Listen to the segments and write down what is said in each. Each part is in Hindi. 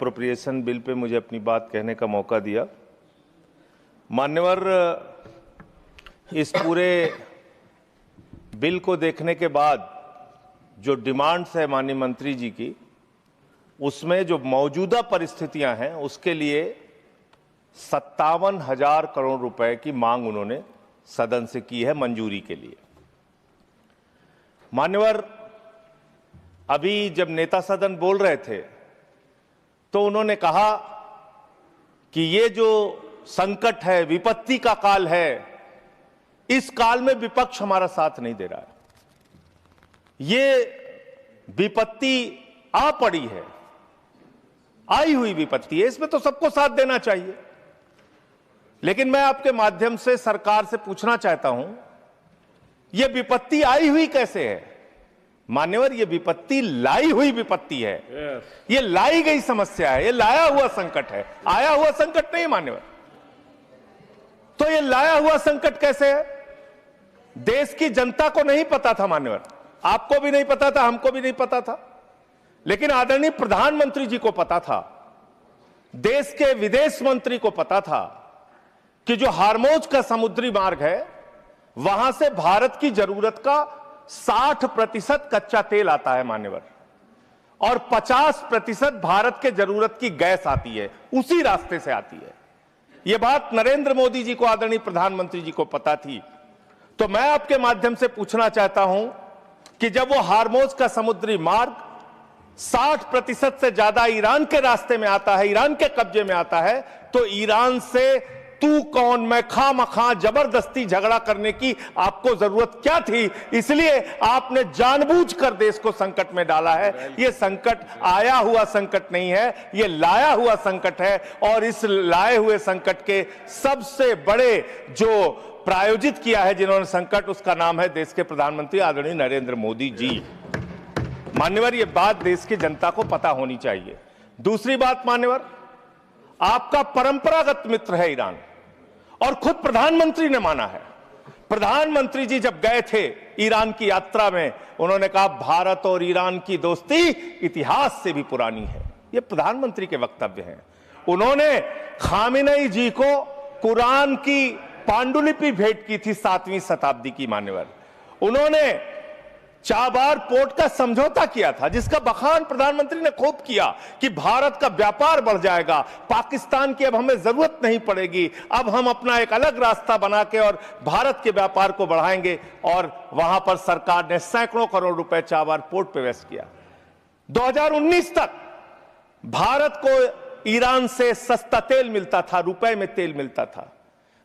अप्रोप्रिएशन बिल पे मुझे अपनी बात कहने का मौका दिया। मान्यवर, इस पूरे बिल को देखने के बाद जो डिमांड्स है माननीय मंत्री जी की, उसमें जो मौजूदा परिस्थितियां हैं उसके लिए 57,000 करोड़ रुपए की मांग उन्होंने सदन से की है मंजूरी के लिए। मान्यवर, अभी जब नेता सदन बोल रहे थे तो उन्होंने कहा कि ये जो संकट है, विपत्ति का काल है, इस काल में विपक्ष हमारा साथ नहीं दे रहा है। ये विपत्ति आ पड़ी है, आई हुई विपत्ति है, इसमें तो सबको साथ देना चाहिए। लेकिन मैं आपके माध्यम से सरकार से पूछना चाहता हूं, यह विपत्ति आई हुई कैसे है? मान्यवर, यह विपत्ति लाई हुई विपत्ति है। यह लाई गई समस्या है, यह लाया हुआ संकट है, आया हुआ संकट नहीं मान्यवर। तो यह लाया हुआ संकट कैसे है? देश की जनता को नहीं पता था मान्यवर, आपको भी नहीं पता था, हमको भी नहीं पता था, लेकिन आदरणीय प्रधानमंत्री जी को पता था, देश के विदेश मंत्री को पता था कि जो हार्मोज का समुद्री मार्ग है, वहां से भारत की जरूरत का 60% कच्चा तेल आता है मान्यवर, और 50% भारत के जरूरत की गैस आती है, उसी रास्ते से आती है। यह बात नरेंद्र मोदी जी को, आदरणीय प्रधानमंत्री जी को पता थी। तो मैं आपके माध्यम से पूछना चाहता हूं कि जब वो हार्मोज का समुद्री मार्ग 60% से ज्यादा ईरान के रास्ते में आता है, ईरान के कब्जे में आता है, तो ईरान से तू कौन मैं खामखा जबरदस्ती झगड़ा करने की आपको जरूरत क्या थी? इसलिए आपने जानबूझकर देश को संकट में डाला है। यह संकट आया हुआ संकट नहीं है, यह लाया हुआ संकट है, और इस लाए हुए संकट के सबसे बड़े जो प्रायोजित किया है जिन्होंने संकट, उसका नाम है देश के प्रधानमंत्री आदरणीय नरेंद्र मोदी जी। मान्यवर, यह बात देश की जनता को पता होनी चाहिए। दूसरी बात मान्यवर, आपका परंपरागत मित्र है ईरान, और खुद प्रधानमंत्री ने माना है। प्रधानमंत्री जी जब गए थे ईरान की यात्रा में, उन्होंने कहा भारत और ईरान की दोस्ती इतिहास से भी पुरानी है। यह प्रधानमंत्री के वक्तव्य हैं। उन्होंने खामेनेई जी को कुरान की पांडुलिपि भेंट की थी 7वीं शताब्दी की मान्यवर। उन्होंने चाबार पोर्ट का समझौता किया था, जिसका बखान प्रधानमंत्री ने खूब किया कि भारत का व्यापार बढ़ जाएगा, पाकिस्तान की अब हमें जरूरत नहीं पड़ेगी, अब हम अपना एक अलग रास्ता बना के और भारत के व्यापार को बढ़ाएंगे। और वहां पर सरकार ने सैकड़ों करोड़ रुपए चाबार पोर्ट पे वेस्ट किया। 2019 तक भारत को ईरान से सस्ता तेल मिलता था, रुपए में तेल मिलता था,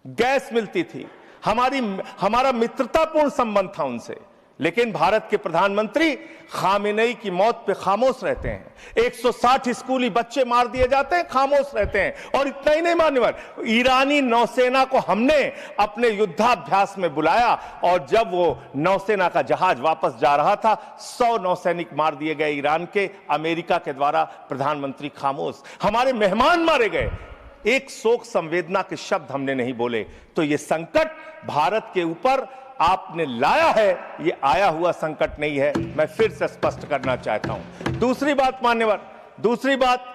गैस मिलती थी, हमारा मित्रतापूर्ण संबंध था उनसे। लेकिन भारत के प्रधानमंत्री खामेनेई की मौत पे खामोश रहते हैं। 160 स्कूली बच्चे मार दिए जाते हैं, खामोश रहते हैं। और इतना ही नहीं मान्यवर, ईरानी नौसेना को हमने अपने युद्धाभ्यास में बुलाया, और जब वो नौसेना का जहाज वापस जा रहा था, 100 नौसैनिक मार दिए गए ईरान के, अमेरिका के द्वारा। प्रधानमंत्री खामोश। हमारे मेहमान मारे गए, एक शोक संवेदना के शब्द हमने नहीं बोले। तो ये संकट भारत के ऊपर आपने लाया है, ये आया हुआ संकट नहीं है, मैं फिर से स्पष्ट करना चाहता हूं। दूसरी बात मान्यवर, दूसरी बात,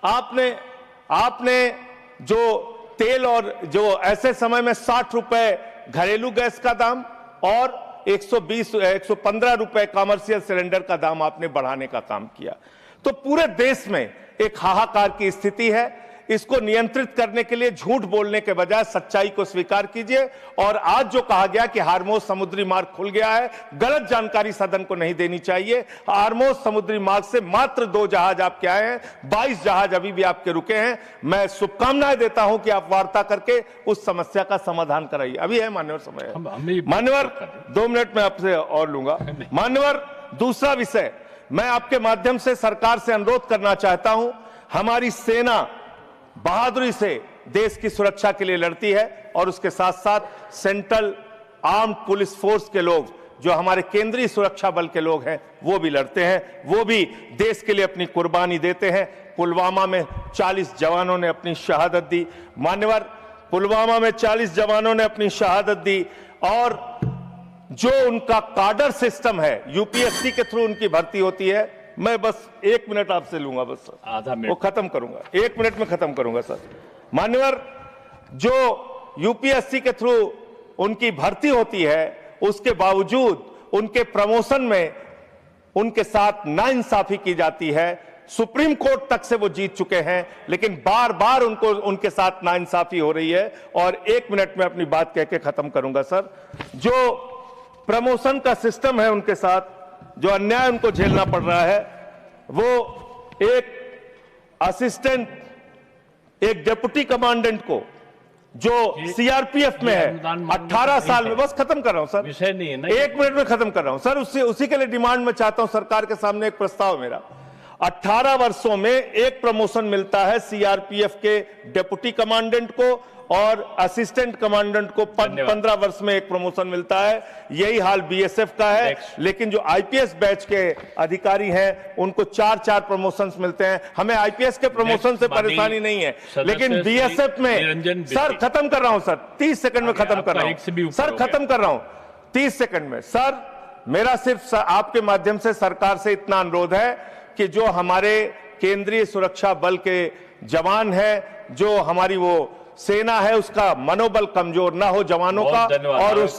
आपने जो तेल और जो ऐसे समय में 60 रुपए घरेलू गैस का दाम और 115 रुपए कमर्शियल सिलेंडर का दाम आपने बढ़ाने का काम किया। तो पूरे देश में एक हाहाकार की स्थिति है। इसको नियंत्रित करने के लिए झूठ बोलने के बजाय सच्चाई को स्वीकार कीजिए। और आज जो कहा गया कि हार्मोज समुद्री मार्ग खुल गया है, गलत जानकारी सदन को नहीं देनी चाहिए। हार्मोज समुद्री मार्ग से मात्र 2 जहाज आपके आए हैं, 22 जहाज अभी भी आपके रुके हैं। मैं शुभकामनाएं देता हूं कि आप वार्ता करके उस समस्या का समाधान कराइए। अभी है मान्यवर समय है। मान्यवर, 2 मिनट में आपसे और लूंगा। मान्यवर, दूसरा विषय, मैं आपके माध्यम से सरकार से अनुरोध करना चाहता हूं। हमारी सेना बहादुरी से देश की सुरक्षा के लिए लड़ती है, और उसके साथ साथ सेंट्रल आर्म्ड पुलिस फोर्स के लोग, जो हमारे केंद्रीय सुरक्षा बल के लोग हैं, वो भी लड़ते हैं, वो भी देश के लिए अपनी कुर्बानी देते हैं। पुलवामा में 40 जवानों ने अपनी शहादत दी मान्यवर, पुलवामा में 40 जवानों ने अपनी शहादत दी। और जो उनका काडर सिस्टम है, यूपीएससी के थ्रू उनकी भर्ती होती है, मैं बस 1 मिनट आपसे लूंगा, बस सर, आधा मिनट वो खत्म करूंगा, 1 मिनट में खत्म करूंगा सर। मान्यवर, जो यूपीएससी के थ्रू उनकी भर्ती होती है, उसके बावजूद उनके प्रमोशन में उनके साथ नाइंसाफी की जाती है। सुप्रीम कोर्ट तक से वो जीत चुके हैं, लेकिन बार बार उनके साथ नाइंसाफी हो रही है। और 1 मिनट में अपनी बात कह के खत्म करूंगा सर। जो प्रमोशन का सिस्टम है उनके साथ, जो अन्याय उनको झेलना पड़ रहा है, वो एक असिस्टेंट, एक डिप्टी कमांडेंट को जो सीआरपीएफ में है 18 साल में, बस खत्म कर रहा हूं सर, विषय नहीं है ना, 1 मिनट में खत्म कर रहा हूं सर। उसी के लिए डिमांड में चाहता हूं, सरकार के सामने एक प्रस्ताव मेरा, 18 वर्षों में एक प्रमोशन मिलता है सीआरपीएफ के डिप्टी कमांडेंट को, और असिस्टेंट कमांडेंट को 15 वर्ष में एक प्रमोशन मिलता है। यही हाल बीएसएफ का है। लेकिन जो आईपीएस बैच के अधिकारी हैं उनको 4-4 प्रमोशंस मिलते हैं। हमें आईपीएस के प्रमोशन से परेशानी नहीं है, लेकिन बीएसएफ में, सर खत्म कर रहा हूं सर, 30 सेकंड में खत्म कर रहा हूं सर, खत्म कर रहा हूं 30 सेकंड में सर। मेरा सिर्फ आपके माध्यम से सरकार से इतना अनुरोध है कि जो हमारे केंद्रीय सुरक्षा बल के जवान हैं, जो हमारी वो सेना है, उसका मनोबल कमजोर ना हो जवानों का, और उसमें